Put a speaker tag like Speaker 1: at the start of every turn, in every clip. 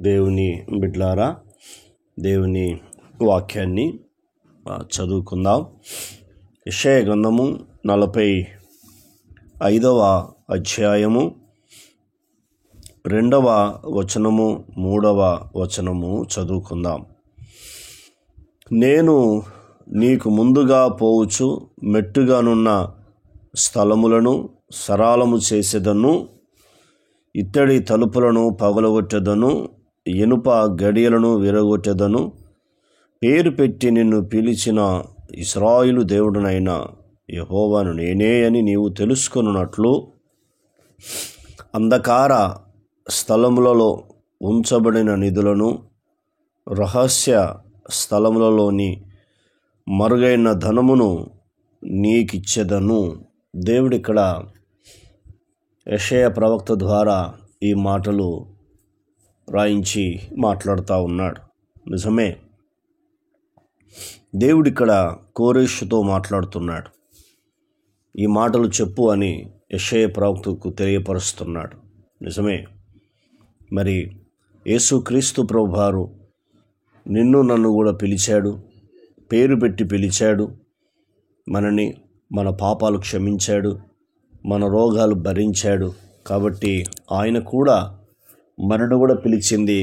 Speaker 1: దేవుని బిడ్లారా, దేవుని వాక్యాన్ని చదువుకుందాం. యెషయా గ్రంథము 45వ అధ్యాయము 2వ వచనము 3వ వచనము చదువుకుందాం. నేను నీకు ముందుగా పోవచ్చు, మెట్టుగానున్న స్థలములను సరాలము చేసేదను, ఇత్తడి తలుపులను పగలగొట్టెదను, ఇనుప గడియలను విరగొట్టెదను. పేరు పెట్టి నిన్ను పిలిచిన ఇశ్రాయేలు దేవుడనైన యెహోవాను నేనే అని నీవు తెలుసుకొనున్నట్లు అంధకార స్థలములలో ఉంచబడిన నిధులను, రహస్య స్థలములలోని మరుగైన ధనమును నీకిచ్చెదను. దేవుడిక్కడ యెషయా ప్రవక్త ద్వారా ఈ మాటలు రాయించి మాట్లాడుతూ ఉన్నాడు. నిజమే, దేవుడిక్కడ కోరేషుతో మాట్లాడుతున్నాడు. ఈ మాటలు చెప్పు అని యెషయా ప్రవక్తకు తెలియపరుస్తున్నాడు. నిజమే, మరి యేసుక్రీస్తు ప్రభువారు నిన్ను నన్ను కూడా పిలిచాడు, పేరు పెట్టి పిలిచాడు. మనని, మన పాపాలు క్షమించాడు, మన రోగాలు భరించాడు. కాబట్టి ఆయన కూడా మనను కూడా పిలిచింది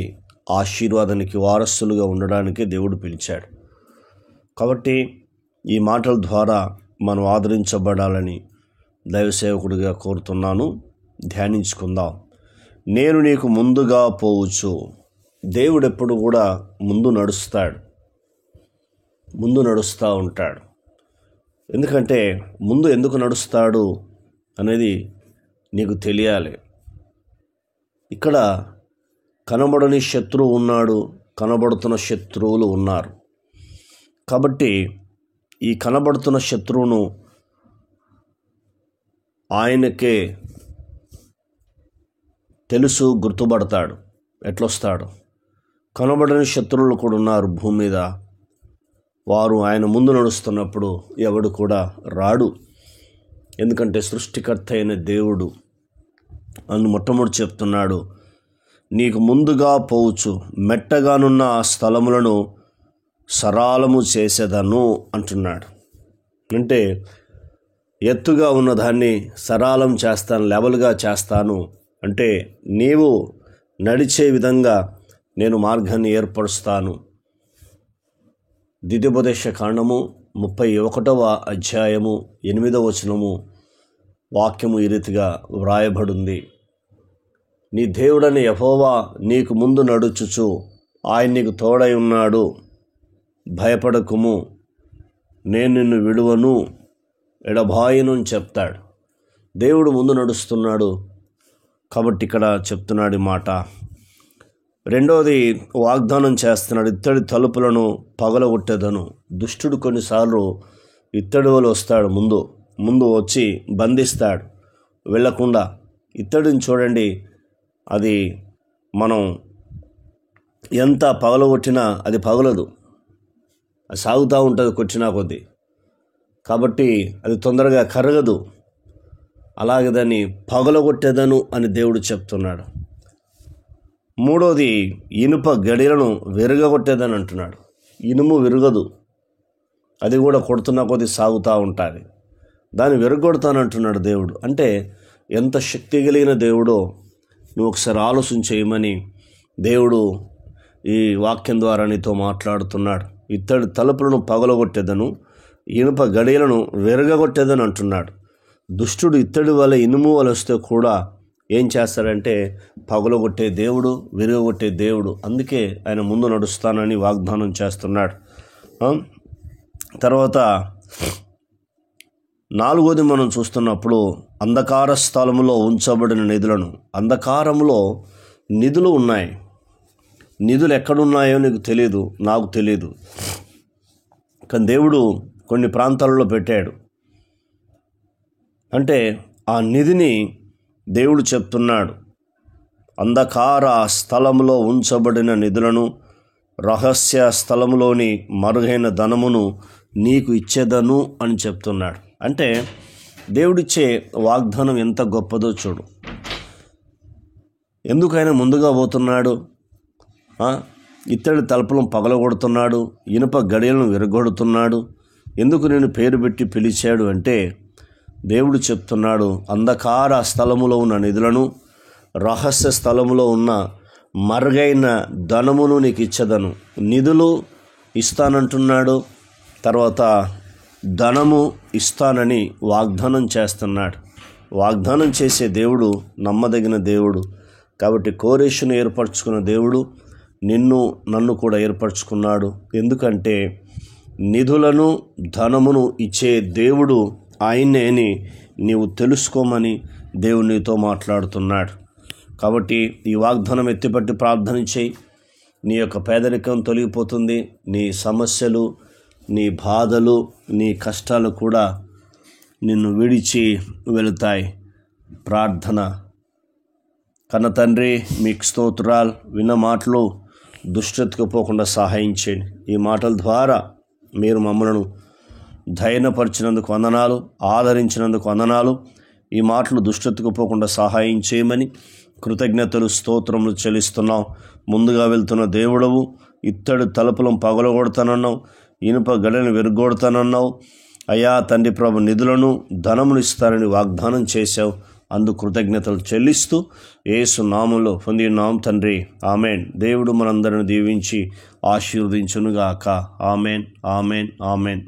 Speaker 1: ఆశీర్వాదానికి వారసులుగా ఉండడానికి దేవుడు పిలిచాడు. కాబట్టి ఈ మాటల ద్వారా మనం ఆదరించబడాలని దైవ సేవకుడిగా కోరుతున్నాను. ధ్యానించుకుందాం. నేను నీకు ముందుగా పోవచ్చు. దేవుడు ఎప్పుడు కూడా ముందు నడుస్తాడు, ముందు నడుస్తూ ఉంటాడు. ఎందుకంటే ముందు ఎందుకు నడుస్తాడు అనేది నీకు తెలియాలి. ఇక్కడ కనబడని శత్రువు ఉన్నాడు, కనబడుతున్న శత్రువులు ఉన్నారు. కాబట్టి ఈ కనబడుతున్న శత్రువును ఆయనకే తెలుసు, గుర్తుపడతాడు. ఎట్లొస్తాడు? కనబడని శత్రువులు కూడా ఉన్నారు భూమి మీద. వారు ఆయన ముందు నడుస్తున్నప్పుడు ఎవడు కూడా రాడు. ఎందుకంటే సృష్టికర్త అయిన దేవుడు అని మొట్టమొదటి చెప్తున్నాడు, నీకు ముందుగా పోవచ్చు, మెట్టగానున్న ఆ స్థలములను సరాలము చేసేదను అంటున్నాడు. అంటే ఎత్తుగా ఉన్నదాన్ని సరాలం చేస్తాను, లెవెల్గా చేస్తాను. అంటే నీవు నడిచే విధంగా నేను మార్గాన్ని ఏర్పరుస్తాను. ద్వితీయోపదేశ కాండము 31వ అధ్యాయము 8వ వచనము వాక్యము ఈ రీతిగా వ్రాయబడింది. నీ దేవుడని యెహోవా నీకు ముందు నడుచుచు ఆయన నీకు తోడై ఉన్నాడు, భయపడకుము, నేను నిన్ను విడువను, ఎడబాయను అని చెప్తాడు. దేవుడు ముందు నడుస్తున్నాడు కాబట్టి ఇక్కడ చెప్తున్నాడు ఈ మాట. రెండవది వాగ్దానం చేస్తున్నాడు, ఇత్తడి తలుపులను పగలగొట్టెదను. దుష్టుడు కొన్నిసార్లు ఇత్తడి వల్ల వస్తాడు, ముందు వచ్చి బంధిస్తాడు వెళ్ళకుండా. ఇత్తడిని చూడండి, అది మనం ఎంత పగలగొట్టినా అది పగలదు, అది సాగుతూ ఉంటుంది కొట్టినా కొద్దీ. కాబట్టి అది తొందరగా కరగదు. అలాగే దాన్ని పగలగొట్టేదను అని దేవుడు చెప్తున్నాడు. మూడోది ఇనుప గడియలను విరగొట్టేదని అంటున్నాడు. ఇనుము విరగదు, అది కూడా కొడుతున్న కొద్దీ సాగుతూ ఉంటుంది. దాన్ని విరగొడతానంటున్నాడు దేవుడు. అంటే ఎంత శక్తి కలిగిన దేవుడో నువ్వు ఒకసారి ఆలోచన చేయమని దేవుడు ఈ వాక్యం ద్వారా నీతో మాట్లాడుతున్నాడు. ఇత్తడి తలుపులను పగలగొట్టేదను, ఇనుప గడియలను విరగొట్టేదని అంటున్నాడు. దుష్టుడు ఇత్తడి వల్ల, ఇనుము వల్ల వస్తే కూడా ఏం చేస్తాడంటే పగలగొట్టే దేవుడు, విరగొట్టే దేవుడు. అందుకే ఆయన ముందు నడుస్తానని వాగ్దానం చేస్తున్నాడు. తర్వాత నాలుగోది మనం చూస్తున్నప్పుడు అంధకార స్థలములో ఉంచబడిన నిధులను. అంధకారంలో నిధులు ఉన్నాయి. నిధులు ఎక్కడున్నాయో నీకు తెలియదు, నాకు తెలియదు. కానీ దేవుడు కొన్ని ప్రాంతాలలో పెట్టాడు. అంటే ఆ నిధిని దేవుడు చెప్తున్నాడు, అంధకార స్థలములో ఉంచబడిన నిధులను, రహస్య స్థలములోని మరుగైన ధనమును నీకు ఇచ్చేదను అని చెప్తున్నాడు. అంటే దేవుడిచ్చే వాగ్దానం ఎంత గొప్పదో చూడు. ఎందుకైనా ముందుగా పోతున్నాడు? ఇత్తడి తలుపులను పగలగొడుతున్నాడు, ఇనుప గడియలను విరగొడుతున్నాడు. ఎందుకు నేను పేరు పెట్టి పిలిచాడు అంటే దేవుడు చెప్తున్నాడు, అంధకార స్థలములో ఉన్న నిధులను, రహస్య స్థలములో ఉన్న మరుగైన ధనమును నీకు ఇచ్చదను. నిధులు ఇస్తానంటున్నాడు, తర్వాత ధనము ఇస్తానని వాగ్దానం చేస్తున్నాడు. వాగ్దానం చేసే దేవుడు నమ్మదగిన దేవుడు. కాబట్టి కోరేషును ఏర్పరచుకున్న దేవుడు నిన్ను నన్ను కూడా ఏర్పరచుకున్నాడు. ఎందుకంటే నిధులను ధనమును ఇచ్చే దేవుడు ఆయన్నే అని నీవు తెలుసుకోమని దేవుడు నీతో మాట్లాడుతున్నాడు. కాబట్టి ఈ వాగ్దానం ఎత్తిపట్టి ప్రార్థన చేయి. నీ యొక్క పేదరికం తొలగిపోతుంది. నీ సమస్యలు, నీ బాధలు, నీ కష్టాలు కూడా నిన్ను విడిచి వెళుతాయి. ప్రార్థన. కన్న తండ్రి, మీకు స్తోత్రాలు. విన్న మాటలు దుష్టతకు పోకుండా సహాయం చేయండి. ఈ మాటల ద్వారా మీరు మమ్మలను ధైర్యపరిచినందుకు వందనాలు, ఆదరించినందుకు వందనాలు. ఈ మాటలు దుష్టతకు పోకుండా సహాయం చేయమని కృతజ్ఞతలు, స్తోత్రములు చెల్లిస్తున్నాం. ముందుగా వెళ్తున్న దేవుడవు, ఇత్తడి తలుపులను పగలగొడతానన్నావు, ఇనుప గడిని విరగొడతానన్నావు. అయ్యా తండ్రి ప్రభు, నిధులను ధనమును ఇస్తారని వాగ్దానం చేశావు. అందుకు కృతజ్ఞతలు చెల్లిస్తూ యేసు నామములో పొందినాం తండ్రి. ఆమెన్. దేవుడు మనందరిని దీవించి ఆశీర్వదించునుగాక. Amen, amen, amen.